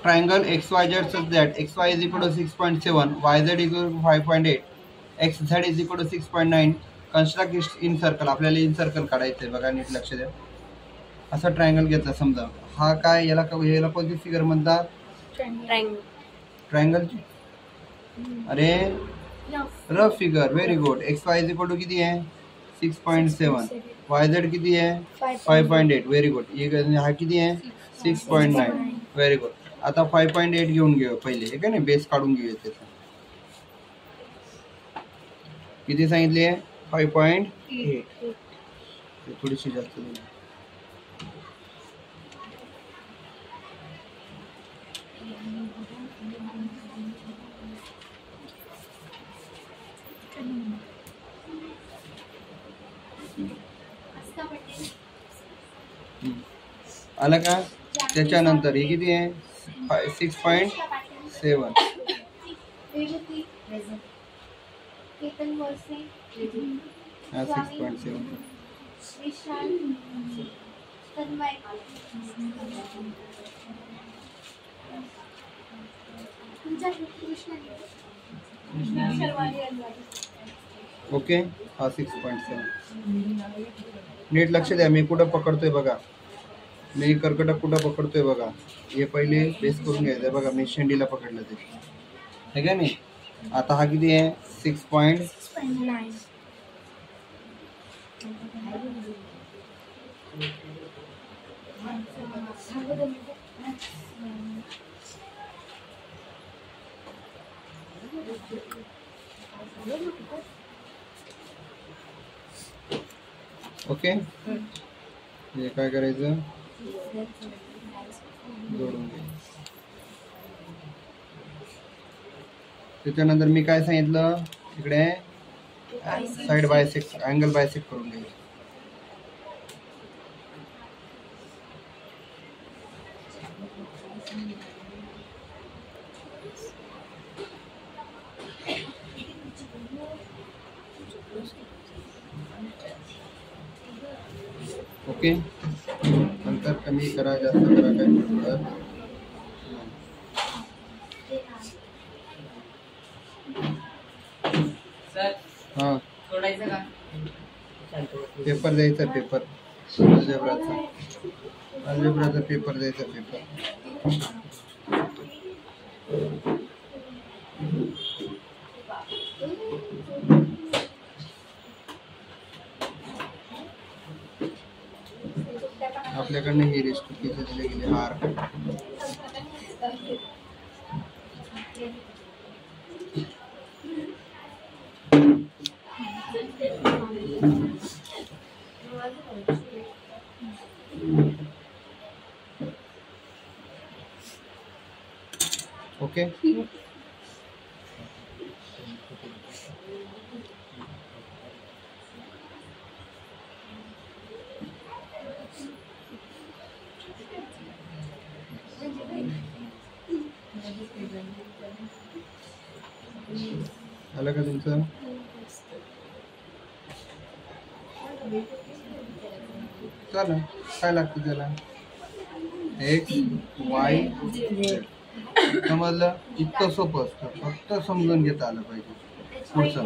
triangle XYZ such that XY is equal to 6.7, YZ is equal to 5.8, XZ is equal to 6.9. Construct in circle. आपल्याला in circle काढायचं आहे बघा, नीट लक्ष द्या. असा ट्रायंगल घेतला समजा, हा काय याला कोणती फिगर म्हणतात? ट्रायंगल. अरे rough figure. Very good. XY is equal to किती आहे? 6.7. YZ किती आहे? 5.8. Very good. हा किती आहे? 6.9. Very good. आता 5.8 घेऊन घेऊ पहिले, हे का नाही, बेस काढून घेऊया त्याचा. किती सांगितले? 5.8. थोडीशी जास्त दिली. आलं का? त्याच्यानंतर हे किती आहे? 6.7. हा 6.7. ओके. हा 6.7. नीट लक्ष द्या, मी कुठं पकडतोय बघा, मी कर्कटक कुठं पकडतोय बघा. हे पहिले बेस करून घ्यायचं बघा, मी शेंडीला पकडलं ते, हे का नाही. आता हा किती आहे? 6.9. ओके. हे काय करायचं? जोडून घ्यायचं. त्याच्यानंतर मी काय सांगितलं, इकडे साइड बायसेक्ट, अँगल बायसेक्ट करून घ्यायचं. ओके. अंतर कमी करा, जास्त करा, काय पडतं. हां, पेपर द्यायचा, पेपर अल्जेब्राचा पेपर द्यायचा, पेपर. आपल्याकडनं ही रेस्ट्रिक्शन दिले गेले हार. ओके. आलं का तुमचं? चालेल. काय लागतं त्याला? X Y Z. समजलं? इतकं सोपं असतं, फक्त समजून घेता आलं पाहिजे. पुढचं